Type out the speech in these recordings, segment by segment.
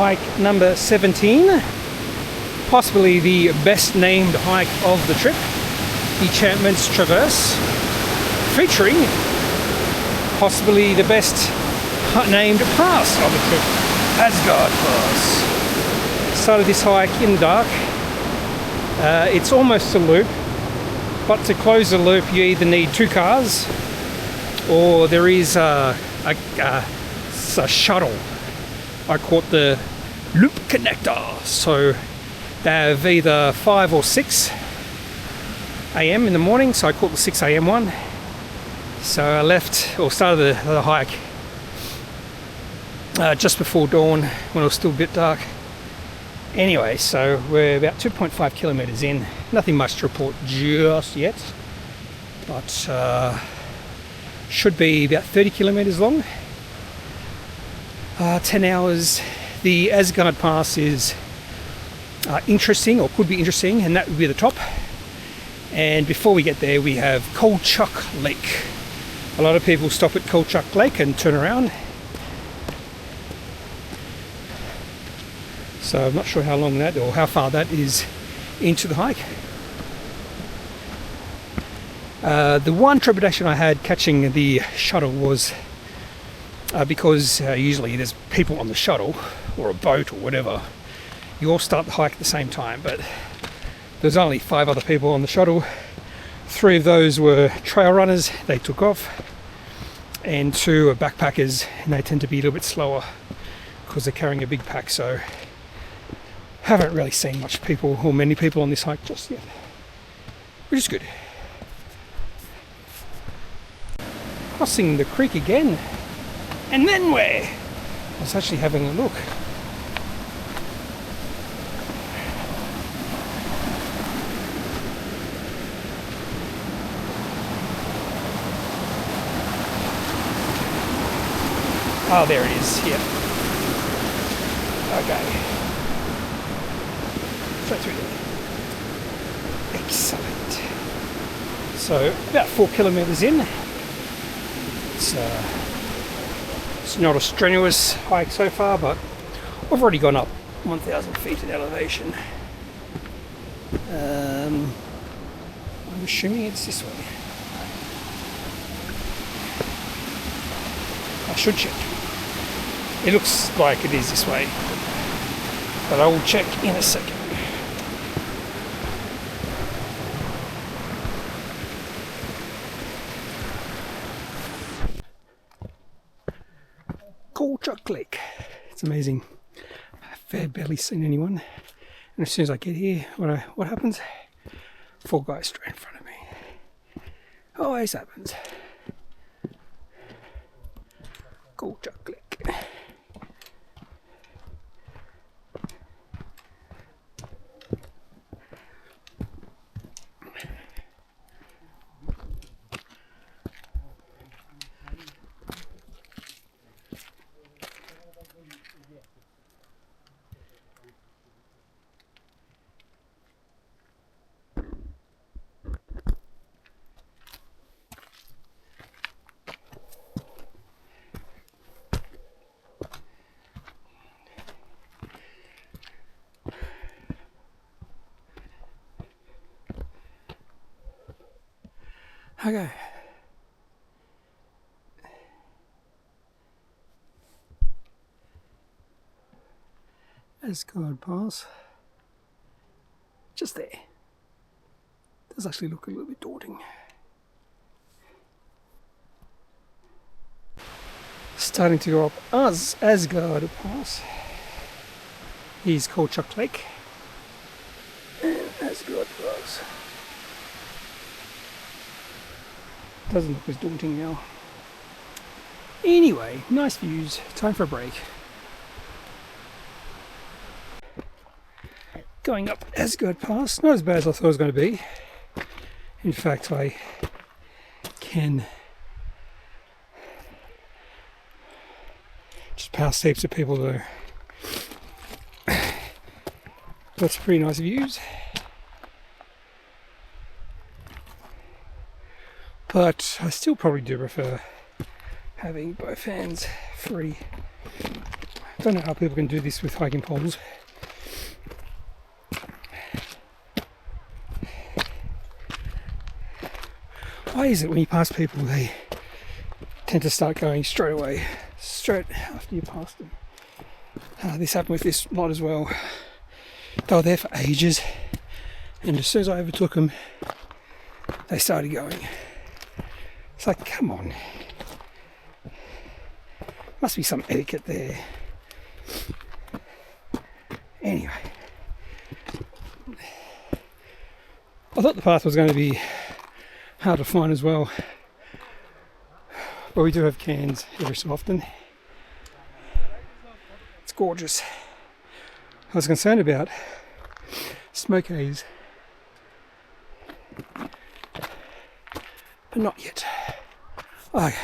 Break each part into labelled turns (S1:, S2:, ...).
S1: hike number 17, possibly the best named hike of the trip, Enchantments Traverse, featuring possibly the best named pass of the trip, Asgard Pass. Started this hike in the dark. It's almost a loop, but to close the loop you either need 2 cars or there is a shuttle. I caught the loop connector, so they have either 5 or 6 a.m. in the morning, so I caught the 6 a.m. one. So I left, or started the hike just before dawn when it was still a bit dark. Anyway, so we're about 2.5 kilometers in. Nothing much to report just yet, but should be about 30 kilometers long. 10 hours. The Asgard Pass is interesting, or could be interesting, and that would be the top. And before we get there, we have Kolchak Lake. A lot of people stop at Kolchak Lake and turn around. So I'm not sure how long that, or how far that is into the hike. The one trepidation I had catching the shuttle was because usually there's people on the shuttle or a boat or whatever. You all start the hike at the same time, but there's only 5 other people on the shuttle. 3 of those were trail runners, they took off, and 2 are backpackers, and they tend to be a little bit slower because they're carrying a big pack. So haven't really seen much people or many people on this hike just yet, which is good. Crossing the creek again, and then where? I was actually having a look. Oh, there it is, yeah. Okay. Straight through there. Excellent. So, about 4 kilometers in. It's not a strenuous hike so far, but I've already gone up 1,000 feet in elevation. I'm assuming it's this way. I should check. It looks like it is this way, but I will check in a second. Kolchak Lake. It's amazing. I've barely seen anyone, and as soon as I get here, what happens? 4 guys straight in front of me. Always happens. Kolchak Lake. Okay. Asgard Pass. Just there. Does actually look a little bit daunting. Starting to go up Asgard Pass. Here's Kolchak Lake. And Asgard Pass. Doesn't look as daunting now. Anyway, nice views. Time for a break. Going up Asgard Pass. Not as bad as I thought it was going to be. In fact, I can just pass heaps of people there. Got some pretty nice views. But I still probably do prefer having both hands free Don't know how people can do this with hiking poles. Why is it when you pass people, they tend to start going straight away, straight after you pass them? This happened with this lot as well. They were there for ages, and as soon as I overtook them, they started going. It's like, come on. Must be some etiquette there. Anyway. I thought the path was going to be hard to find as well. But we do have cans every so often. It's gorgeous. I was concerned about smoke haze, but not yet. Okay.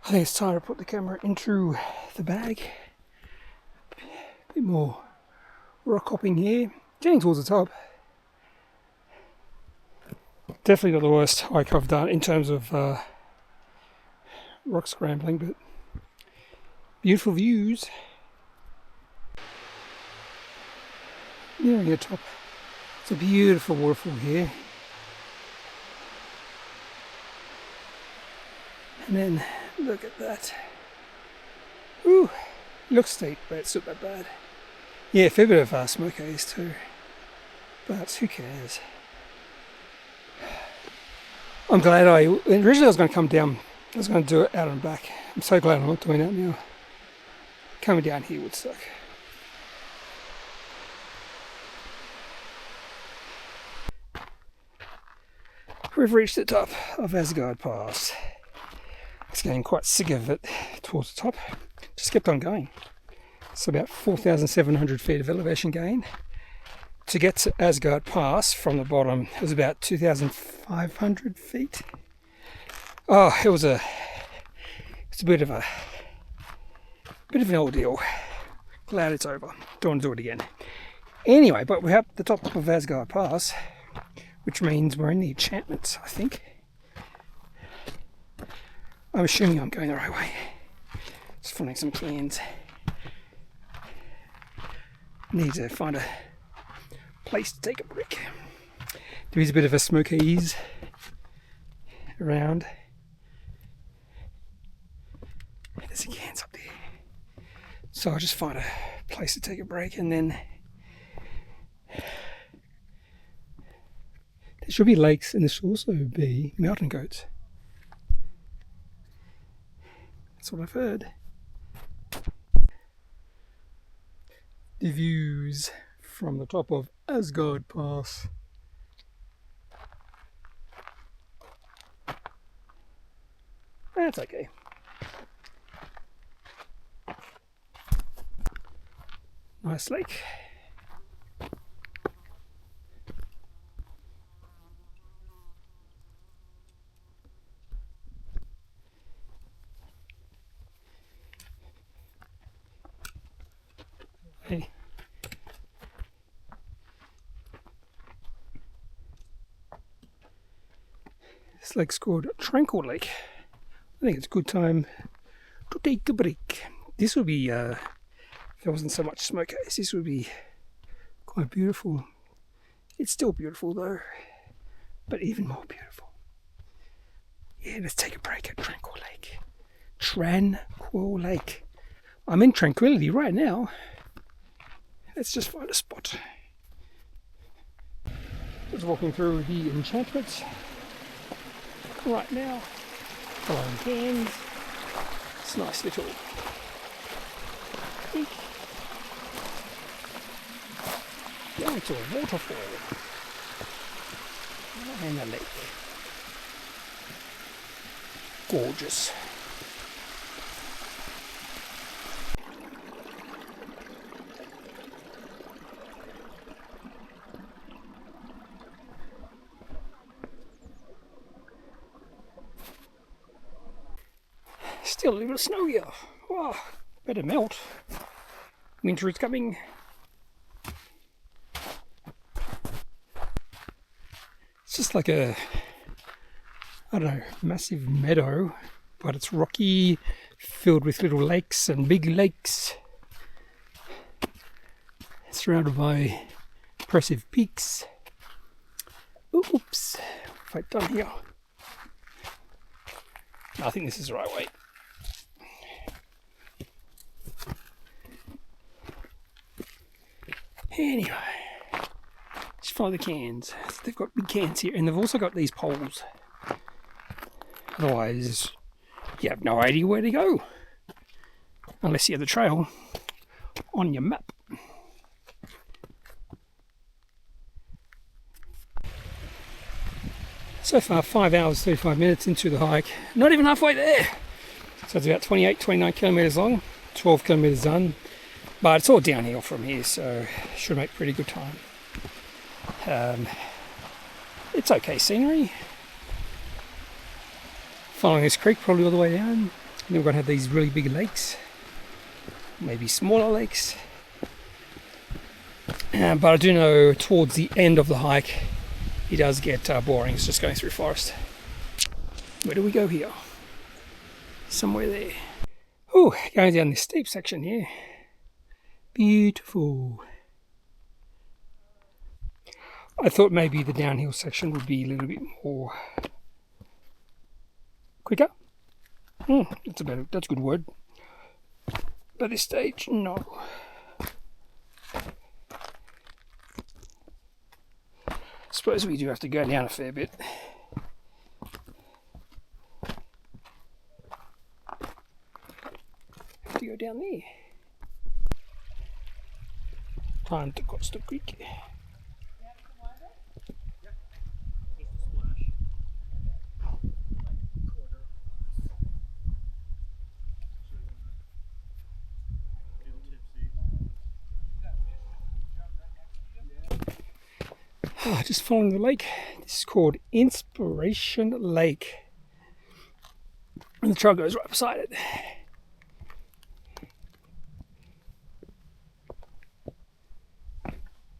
S1: I think it's time to put the camera into the bag. A bit more rock hopping here, getting towards the top. Definitely not the worst hike I've done in terms of rock scrambling, but beautiful views. Nearing the top. It's a beautiful waterfall here. And then look at that. Ooh, looks steep, but it's not that bad. Yeah, a fair bit of smoke haze too, but who cares? I'm glad originally I was going to come down, I was going to do it out and back. I'm so glad I'm not doing that now. Coming down here would suck. We've reached the top of Asgard Pass. I was getting quite sick of it towards the top. Just kept on going. So about 4,700 feet of elevation gain. To get to Asgard Pass from the bottom, it was about 2,500 feet. Oh, it was a bit of an ordeal. Glad it's over. Don't want to do it again. Anyway, but we're at the top of Asgard Pass, which means we're in the Enchantments, I think. I'm assuming I'm going the right way. Just finding some cans. Need to find a place to take a break. There is a bit of a smoke haze around. There's the cans up there. So I'll just find a place to take a break, and then there should be lakes, and there should also be mountain goats. That's what I've heard. The views from the top of Asgard Pass. That's okay. Nice lake. Hey. This lake's called Tranquil Lake. I think it's a good time to take a break. This would be, if there wasn't so much smoke haze, this would be quite beautiful. It's still beautiful though, but even more beautiful. Yeah, let's take a break at Tranquil Lake. Tranquil Lake. I'm in tranquility right now. Let's just find a spot. Just walking through the Enchantments right now. Following cans. It's a nice little peak. Going to a waterfall. And a lake. Gorgeous. Still a little bit of snow here. Oh, better melt. Winter is coming. It's just like a I don't know, massive meadow, but it's rocky, filled with little lakes and big lakes, surrounded by impressive peaks. Oops, what have I done here? I think this is the right way. Anyway, just follow the cans. They've got big cans here, and they've also got these poles. Otherwise, you have no idea where to go. Unless you have the trail on your map. So far, 5 hours, 35 minutes into the hike. Not even halfway there. So it's about 28, 29 kilometres long, 12 kilometres done. But it's all downhill from here, so should make pretty good time. It's okay scenery. Following this creek probably all the way down. And then we're going to have these really big lakes. Maybe smaller lakes. But I do know towards the end of the hike, it does get boring. It's just going through forest. Where do we go here? Somewhere there. Oh, going down this steep section here. Beautiful. I thought maybe the downhill section would be a little bit more quicker. That's a good word. But this stage, no. Suppose we do have to go down a fair bit. Have to go down there. Time to cross the creek. Just following the lake. This is called Inspiration Lake. And the trail goes right beside it.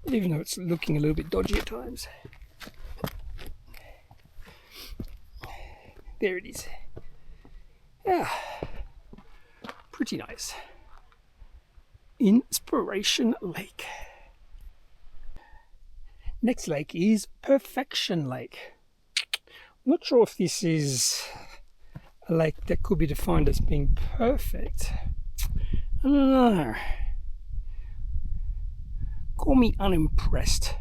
S1: Even though it's looking a little bit dodgy at times. There it is. Yeah, pretty nice. Inspiration Lake. Next lake is Perfection Lake. I'm not sure if this is a lake that could be defined as being perfect. I don't know. Call me unimpressed.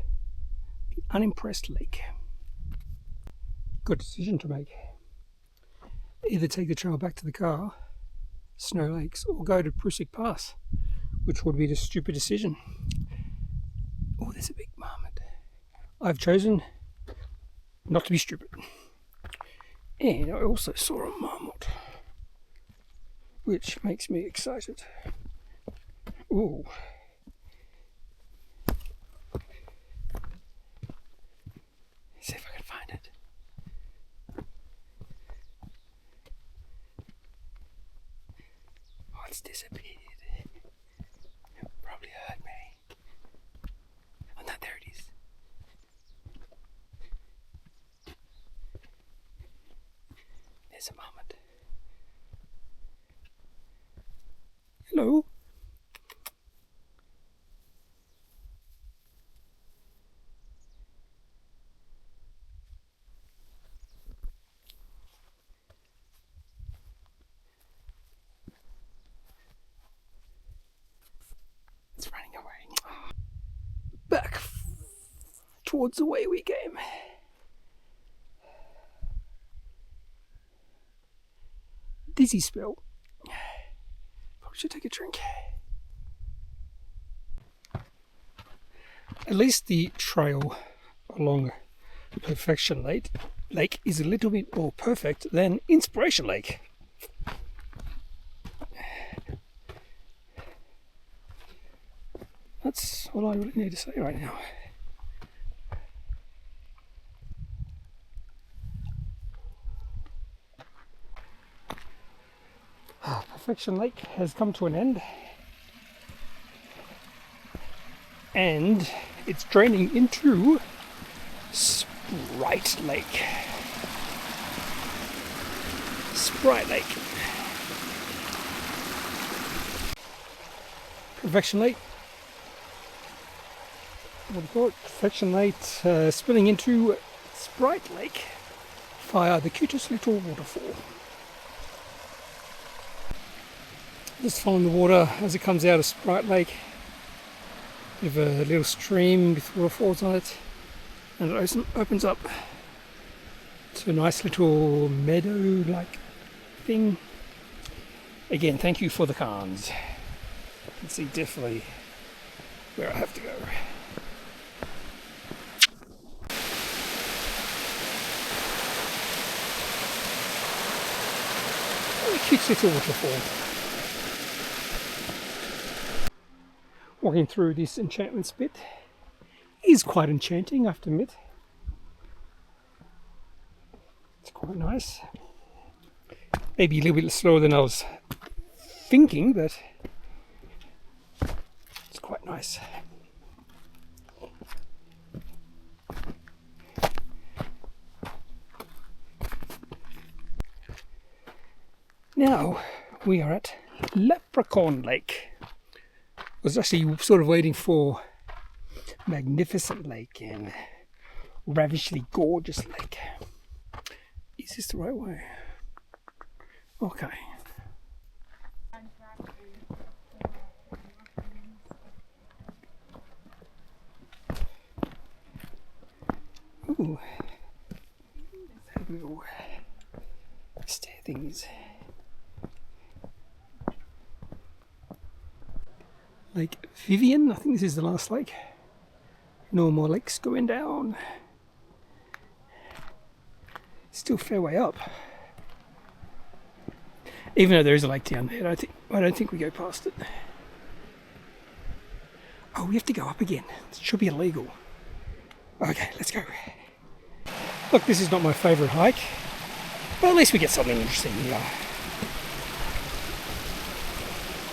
S1: The unimpressed lake. Good decision to make. Either take the trail back to the car, Snow Lakes, or go to Prusik Pass, which would be the stupid decision. Oh, there's a big marmot. I've chosen not to be stupid. And I also saw a marmot, which makes me excited. Ooh. See if I can find it. Oh, it's disappeared. It probably heard me. Oh no, there it is. There's a marmot. Hello. It's running away. Back towards the way we came. Dizzy spell. Probably should take a drink. At least the trail along Perfection Lake is a little bit more perfect than Inspiration Lake. That's all I really need to say right now. Perfection Lake has come to an end, and it's draining into Sprite Lake. Sprite Lake. Perfection Lake. What do you call it? Perfection Lake spilling into Sprite Lake via the cutest little waterfall. Just following the water as it comes out of Sprite Lake. You have a little stream with waterfalls on it, and it opens up to a nice little meadow-like thing. Again, thank you for the cans. You can see definitely where I have to go. A cute little waterfall. Walking through this Enchantments bit is quite enchanting, I have to admit. It's quite nice. Maybe a little bit slower than I was thinking, but it's quite nice. Now we are at Leprechaun Lake. I was actually sort of waiting for Magnificent Lake and Ravishingly Gorgeous Lake. Is this the right way? Okay. Ooh. That little stair things. Lake Vivian, I think this is the last lake. No more lakes going down. Still a fair way up. Even though there is a lake down there, I don't think we go past it. Oh, we have to go up again. It should be illegal. Okay, let's go. Look, this is not my favourite hike, but at least we get something interesting here.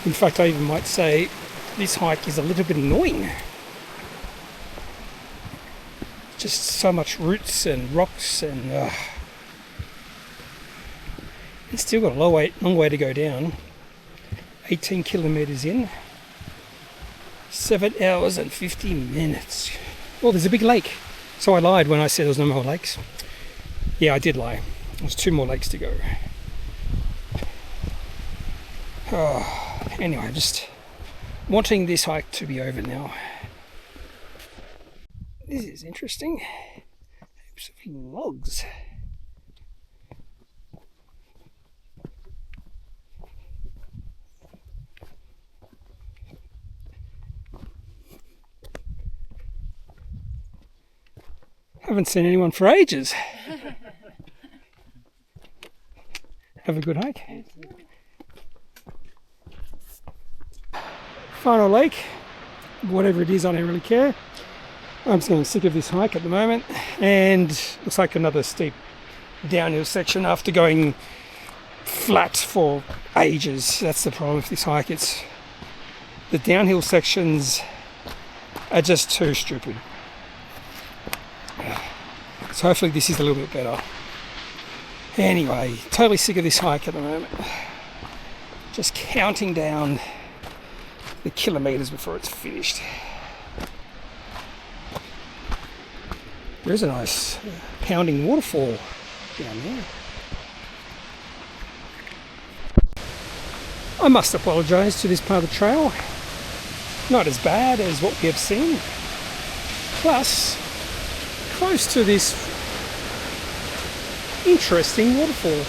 S1: In fact, I even might say this hike is a little bit annoying. Just so much roots and rocks, and it's still got a long way to go down. 18 kilometres in, 7 hours and 50 minutes. Oh, there's a big lake. So I lied when I said there was no more lakes. Yeah, I did lie. There's 2 more lakes to go. Anyway, just wanting this hike to be over now. This is interesting. Heaps of logs. Haven't seen anyone for ages. Have a good hike. Final lake, whatever it is, I don't really care. I'm just getting sick of this hike at the moment, and looks like another steep downhill section after going flat for ages. That's the problem with this hike. It's the downhill sections are just too stupid. So hopefully this is a little bit better. Anyway, totally sick of this hike at the moment. Just counting down the kilometres before it's finished. There's a nice pounding waterfall down there. I must apologise to this part of the trail. Not as bad as what we have seen. Plus, close to this interesting waterfall.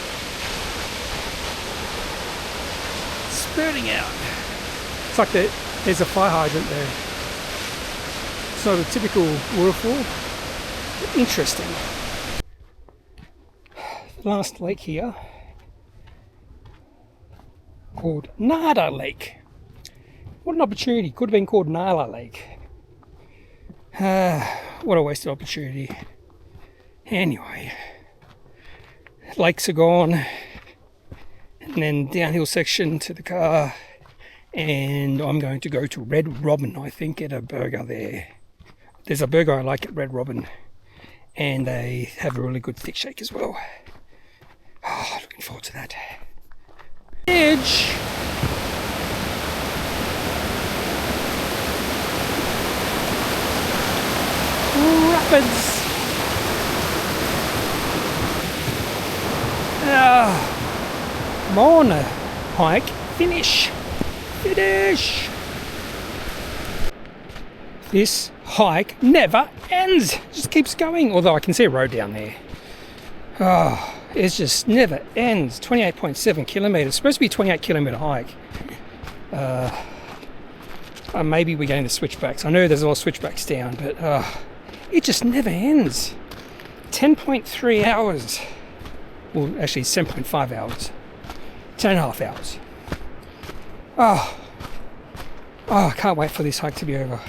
S1: Spurting out. It's like there's a fire hydrant there. It's not a typical waterfall. Interesting. The last lake here, called Nada Lake. What an opportunity. Could have been called Nala Lake. What a wasted opportunity. Anyway, lakes are gone, and then downhill section to the car, and I'm going to go to Red Robin, I think, get a burger there. There's a burger I like at Red Robin, and they have a really good thick shake as well. Oh, looking forward to that. Edge. Rapids. Come on, hike. Finish. This hike never ends. Just keeps going. Although I can see a road down there. Oh, it just never ends. 28.7 kilometers. Supposed to be a 28-kilometer hike. Maybe we're getting the switchbacks. I know there's a lot of switchbacks down, but it just never ends. 10.3 hours. Well, actually, 7.5 hours. 10.5 hours. Oh, I can't wait for this hike to be over.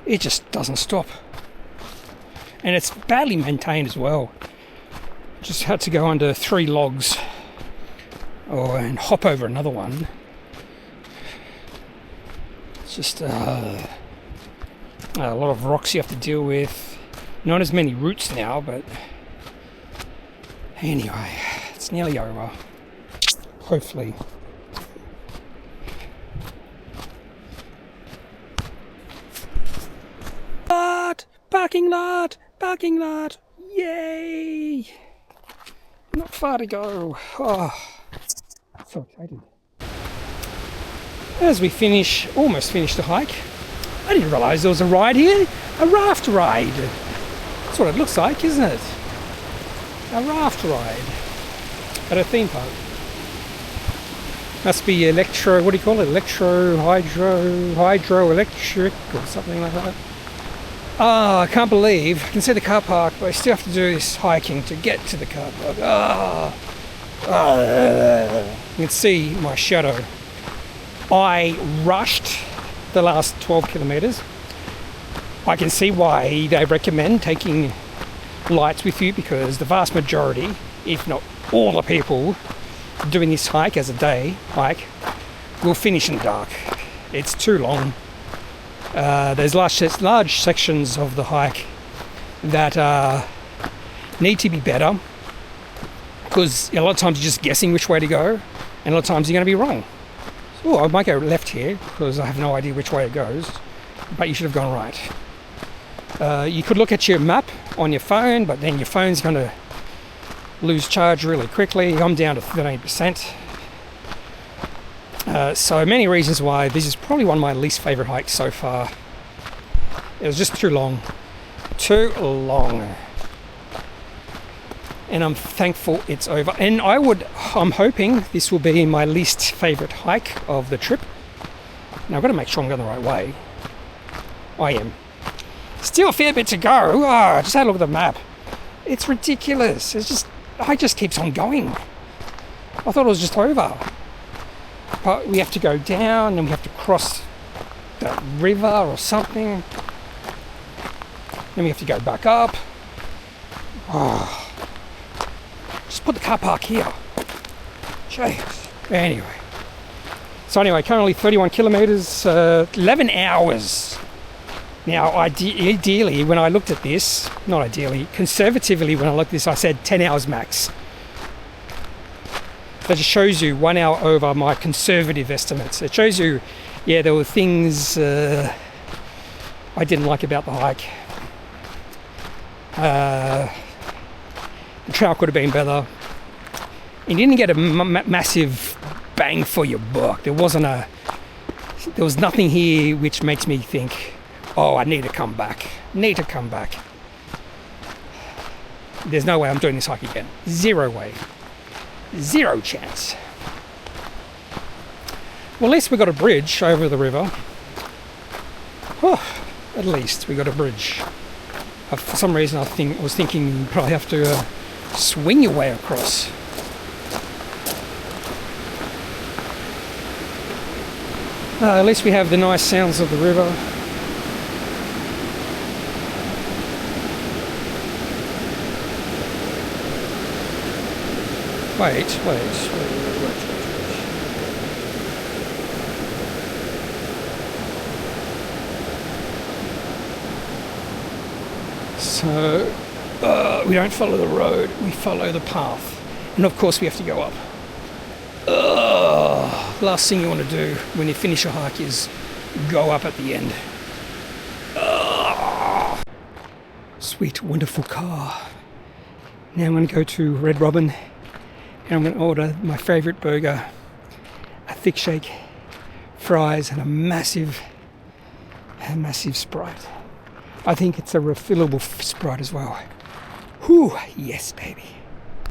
S1: It just doesn't stop. And it's badly maintained as well. Just had to go under 3 logs and hop over another one. It's just a lot of rocks you have to deal with. Not as many roots now, but anyway, it's nearly over. Hopefully. Parking lot, yay! Not far to go. Oh, so excited. As we almost finish the hike, I didn't realise there was a ride here. A raft ride. That's what it looks like, isn't it? A raft ride at a theme park. Must be what do you call it? Hydroelectric or something like that. I can't believe, I can see the car park, but I still have to do this hiking to get to the car park. You can see my shadow. I rushed the last 12 kilometres. I can see why they recommend taking lights with you, because the vast majority, if not all the people doing this hike as a day hike, will finish in the dark. It's too long. There's large sections of the hike that need to be better, because a lot of times you're just guessing which way to go, and a lot of times you're going to be wrong. So I might go left here because I have no idea which way it goes, but you should have gone right. You could look at your map on your phone, but then your phone's going to lose charge really quickly. I'm down to 13%. So many reasons why this is probably one of my least favourite hikes so far. It was just too long. And I'm thankful it's over. And I'm hoping this will be my least favourite hike of the trip. Now I've got to make sure I'm going the right way. I am. Still a fair bit to go. Just had a look at the map. It's ridiculous. It just keeps on going. I thought it was just over. But we have to go down and we have to cross that river or something. Then we have to go back up. Just put the car park here. Jeez. Anyway, currently 31 kilometres, 11 hours. Now, ideally, when I looked at this, not ideally, conservatively, when I looked at this, I said 10 hours max. That just shows you 1 hour over my conservative estimates. It shows you, there were things I didn't like about the hike. The trail could have been better. You didn't get a massive bang for your buck. There was nothing here which makes me think, I need to come back. There's no way I'm doing this hike again. Zero way. Zero chance. Well, at least we got a bridge over the river. At least we got a bridge. For some reason I was thinking you probably have to swing your way across. At least we have the nice sounds of the river. Wait. So, we don't follow the road, we follow the path. And of course we have to go up. Ugh. Last thing you want to do when you finish a hike is go up at the end. Ugh. Sweet, wonderful car. Now I'm going to go to Red Robin and I'm going to order my favourite burger, a thick shake, fries and a massive Sprite. I think it's a refillable Sprite as well. Whew, yes baby.